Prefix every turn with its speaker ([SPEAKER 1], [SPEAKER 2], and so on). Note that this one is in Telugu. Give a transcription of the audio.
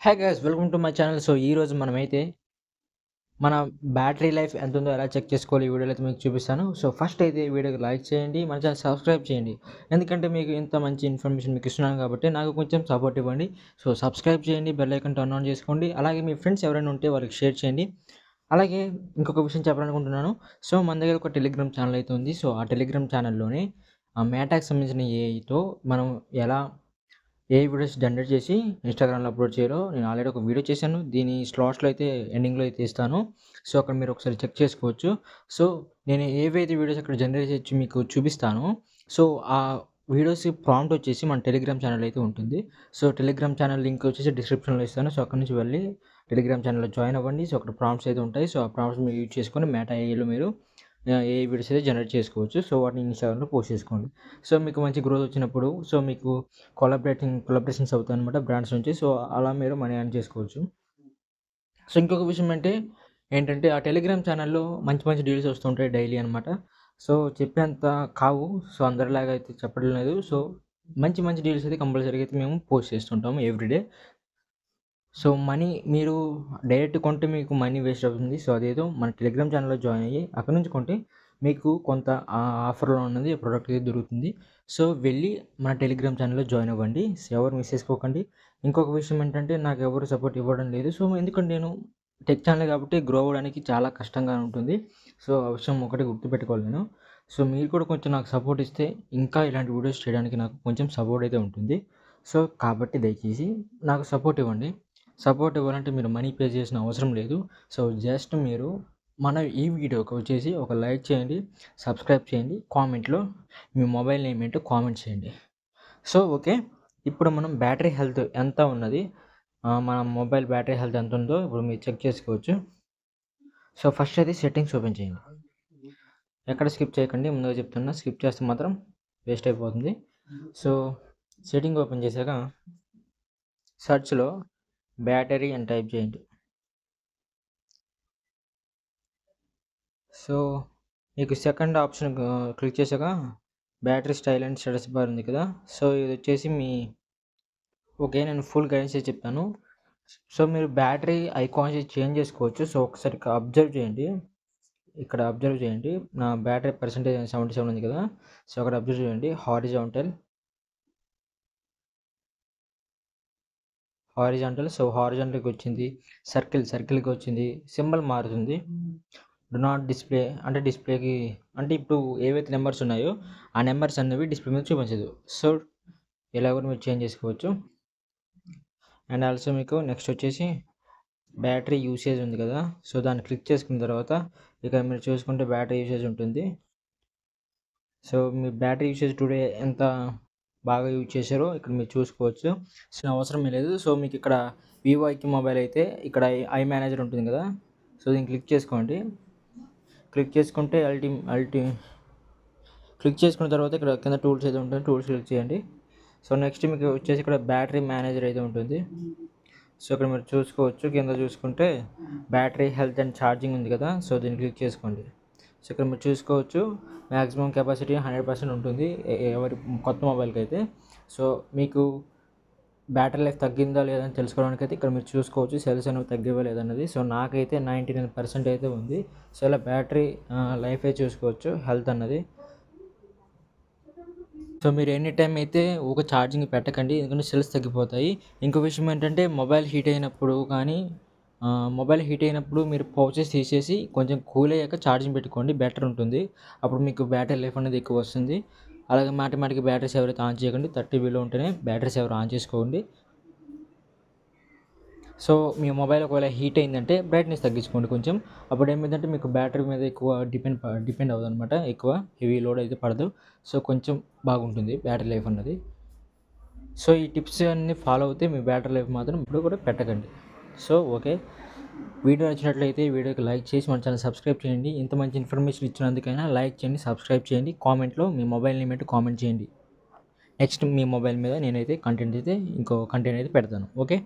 [SPEAKER 1] Hi guys, welcome to my channel. So ఈరోజు మనమైతే మన బ్యాటరీ లైఫ్ ఎంత ఉందో ఎలా చెక్ చేసుకోవాలి ఈ వీడియోలో అయితే మీకు చూపిస్తాను. సో ఫస్ట్ అయితే ఈ వీడియోకి లైక్ చేయండి, మన ఛానల్ సబ్స్క్రైబ్ చేయండి. ఎందుకంటే మీకు ఇంత మంచి ఇన్ఫర్మేషన్ మీకు ఇస్తున్నాను కాబట్టి నాకు కొంచెం సపోర్ట్ ఇవ్వండి. సో సబ్స్క్రైబ్ చేయండి, బెల్ ఐకాన్ టర్న్ ఆన్ చేసుకోండి. అలాగే మీ ఫ్రెండ్స్ ఎవరైనా ఉంటే వాళ్ళకి షేర్ చేయండి. అలాగే ఇంకొక విషయం చెప్పాలనుకుంటున్నాను. సో మన దగ్గర ఒక టెలిగ్రామ్ ఛానల్ అయితే ఉంది. సో ఆ టెలిగ్రామ్ ఛానల్లోనే ఆ మేటాకి సంబంధించిన ఏఐతో మనం ఎలా ఏ వీడియోస్ జనరేట్ చేసి ఇన్స్టాగ్రామ్లో అప్లోడ్ చేయాలో నేను ఆల్రెడీ ఒక వీడియో చేశాను. దీని స్లాట్స్లో అయితే ఎండింగ్లో అయితే ఇస్తాను. సో అక్కడ మీరు ఒకసారి చెక్ చేసుకోవచ్చు. సో నేను ఏవైతే వీడియోస్ అక్కడ జనరేట్ చేసి మీకు చూపిస్తానో సో ఆ వీడియోస్ ప్రాంప్ట్ వచ్చేసి మన టెలిగ్రామ్ ఛానల్ అయితే ఉంటుంది. సో టెలిగ్రామ్ ఛానల్ లింక్ వచ్చేసి డిస్క్రిప్షన్లో ఇస్తాను. సో అక్కడ నుంచి వెళ్ళి టెలిగ్రామ్ ఛానల్లో జాయిన్ అవ్వండి. సో అక్కడ ప్రాంప్ట్స్ అయితే ఉంటాయి. సో ఆ ప్రాంప్ట్స్ మీరు యూజ్ చేసుకొని మేటా ఏఐలో మీరు ఏ వీడియోస్ అయితే జనరేట్ చేసుకోవచ్చు. సో వాటిని ఇన్స్టాగ్రామ్లో పోస్ట్ చేసుకోండి. సో మీకు మంచి గ్రోత్ వచ్చినప్పుడు సో మీకు కొలాబరేషన్స్ అవుతాయి అనమాట బ్రాండ్స్ నుంచి. సో అలా మీరు మనీ ఎర్న్ చేసుకోవచ్చు. సో ఇంకొక విషయం ఏంటంటే ఆ టెలిగ్రామ్ ఛానల్లో మంచి మంచి డీల్స్ వస్తుంటాయి డైలీ అనమాట. సో చెప్పేంత కావు, సో అందరిలాగా అయితే చెప్పడం లేదు. సో మంచి మంచి డీల్స్ అయితే కంపల్సరీగా అయితే మేము పోస్ట్ చేస్తుంటాము ఎవ్రీడే. సో మనీ మీరు డైరెక్ట్ కొంటే మీకు మనీ వేస్ట్ అవుతుంది. సో అదేదో మన టెలిగ్రామ్ ఛానల్లో జాయిన్ అయ్యి అక్కడ నుంచి కొంటే మీకు కొంత ఆఫర్లో ఉన్నది ప్రోడక్ట్ అయితే దొరుకుతుంది. సో వెళ్ళి మన టెలిగ్రామ్ ఛానల్లో జాయిన్ అవ్వండి. సో ఎవరు మిస్ చేసుకోకండి. ఇంకొక విషయం ఏంటంటే నాకు ఎవరు సపోర్ట్ ఇవ్వడం లేదు. సో ఎందుకంటే నేను టెక్ ఛానల్ కాబట్టి గ్రో అవ్వడానికి చాలా కష్టంగా ఉంటుంది. సో ఆ విషయం ఒకటి గుర్తుపెట్టుకోవాలి నేను. సో మీరు కూడా కొంచెం నాకు సపోర్ట్ ఇస్తే ఇంకా ఇలాంటి వీడియోస్ చేయడానికి నాకు కొంచెం సపోర్ట్ అయితే ఉంటుంది. సో కాబట్టి దయచేసి నాకు సపోర్ట్ ఇవ్వండి. సపోర్ట్ ఇవ్వాలంటే మీరు మనీ పే చేసిన అవసరం లేదు. సో జస్ట్ మీరు మన ఈ వీడియోకి వచ్చేసి ఒక లైక్ చేయండి, సబ్స్క్రైబ్ చేయండి, కామెంట్లో మీ మొబైల్ నేమ్ ఏంటో కామెంట్ చేయండి. సో ఓకే, ఇప్పుడు మనం బ్యాటరీ హెల్త్ ఎంత ఉన్నది, మన మొబైల్ బ్యాటరీ హెల్త్ ఎంత ఉందో ఇప్పుడు మీరు చెక్ చేసుకోవచ్చు. సో ఫస్ట్ అయితే సెట్టింగ్స్ ఓపెన్ చేయండి. ఎక్కడ స్కిప్ చేయకండి, ముందుగా చెప్తున్నా, స్కిప్ చేస్తే మాత్రం వేస్ట్ అయిపోతుంది. సో సెట్టింగ్ ఓపెన్ చేశాక సెర్చ్లో బ్యాటరీ అని టైప్ చేయండి. సో మీకు సెకండ్ ఆప్షన్ క్లిక్ చేశాక battery style and status bar ఉంది కదా. సో ఇది వచ్చేసి మీ ఓకే, నేను ఫుల్ గైడెన్స్ చెప్పాను. సో మీరు బ్యాటరీ ఐకాన్స్ చేంజ్ చేసుకోవచ్చు. సో ఒకసారి అబ్జర్వ్ చేయండి, ఇక్కడ అబ్జర్వ్ చేయండి. నా బ్యాటరీ పర్సెంటేజ్ 77 ఉంది కదా. సో అక్కడ అబ్జర్వ్ చేయండి, హారిజాంటల్. సో హారిజాంటల్కి వచ్చింది, సర్కిల్కి వచ్చింది, సింబల్ మారుతుంది. డు నాట్ డిస్ప్లే అంటే డిస్ప్లేకి అంటే ఇప్పుడు ఏవైతే నెంబర్స్ ఉన్నాయో ఆ నెంబర్స్ అనేవి డిస్ప్లే మీద చూపించదు. సో ఇలా కూడా మీరు చేంజ్ చేసుకోవచ్చు. అండ్ ఆల్సో మీకు నెక్స్ట్ వచ్చేసి బ్యాటరీ యూసేజ్ ఉంది కదా. సో దాన్ని క్లిక్ చేసుకున్న తర్వాత ఇక మీరు చూసుకుంటే బ్యాటరీ యూసేజ్ ఉంటుంది. సో మీ బ్యాటరీ యూసేజ్ టుడే ఎంత బాగా యూజ్ చేశారో ఇక్కడ మీరు చూసుకోవచ్చు. సో అవసరం లేదు. సో మీకు ఇక్కడ వివో ఐక్యూ మొబైల్ అయితే ఇక్కడ ఐ మేనేజర్ ఉంటుంది కదా. సో దీన్ని క్లిక్ చేసుకోండి. క్లిక్ చేసుకుంటే క్లిక్ చేసుకున్న తర్వాత ఇక్కడ కింద టూల్స్ అయితే ఉంటుంది, టూల్స్ క్లిక్ చేయండి. సో నెక్స్ట్ మీకు వచ్చేసి ఇక్కడ బ్యాటరీ మేనేజర్ అయితే ఉంటుంది. సో ఇక్కడ మీరు చూసుకోవచ్చు, కింద చూసుకుంటే బ్యాటరీ హెల్త్ అండ్ ఛార్జింగ్ ఉంది కదా. సో దీన్ని క్లిక్ చేసుకోండి. సో ఇక్కడ మీరు చూసుకోవచ్చు మ్యాక్సిమం కెపాసిటీ 100% ఉంటుంది ఎవరి కొత్త మొబైల్కి అయితే. సో మీకు బ్యాటరీ లైఫ్ తగ్గిందా లేదని తెలుసుకోవడానికి అయితే ఇక్కడ మీరు చూసుకోవచ్చు సెల్స్ అనేవి తగ్గివా లేదన్నది. సో నాకైతే 99% అయితే ఉంది. సో ఇలా బ్యాటరీ లైఫ్ అయితే చూసుకోవచ్చు, హెల్త్ అన్నది. సో మీరు ఎనీ టైం అయితే ఒక ఛార్జింగ్ పెట్టకండి, ఎందుకంటే సెల్స్ తగ్గిపోతాయి. ఇంకో విషయం ఏంటంటే మొబైల్ హీట్ అయినప్పుడు మీరు పౌచెస్ తీసేసి కొంచెం కూల్ అయ్యాక ఛార్జింగ్ పెట్టుకోండి, బెటర్ ఉంటుంది. అప్పుడు మీకు బ్యాటరీ లైఫ్ అనేది ఎక్కువ వస్తుంది. అలాగే మాటిమాటికి బ్యాటరీ సేవర్ అయితే ఆన్ చేయకండి, 30 బిలో ఉంటేనే బ్యాటరీ సేవర్ ఆన్ చేసుకోండి. సో మీ మొబైల్ ఒకవేళ హీట్ అయిందంటే బ్రైట్నెస్ తగ్గించుకోండి కొంచెం. అప్పుడు ఏమైందంటే మీకు బ్యాటరీ మీద ఎక్కువ డిపెండ్ అవ్వదు అనమాట, ఎక్కువ హెవీ లోడ్ అయితే పడదు. సో కొంచెం బాగుంటుంది బ్యాటరీ లైఫ్ అన్నది. సో ఈ టిప్స్ అన్నీ ఫాలో అవుతే మీ బ్యాటరీ లైఫ్ మాత్రం ఇప్పుడు కూడా పెట్టకండి. సో ఓకే, వీడియో నచ్చినట్లయితే వీడియోకి లైక్ చేసి మన ఛానల్ సబ్స్క్రైబ్ చేయండి. ఇంత మంచి ఇన్ఫర్మేషన్ ఇచ్చినందుకైనా లైక్ చేయండి, సబ్స్క్రైబ్ చేయండి, కామెంట్లో మీ మొబైల్ నేమ్ ఏంటో కామెంట్ చేయండి. నెక్స్ట్ మీ మొబైల్ మీద నేనైతే ఇంకో కంటెంట్ అయితే పెడతాను. ఓకే.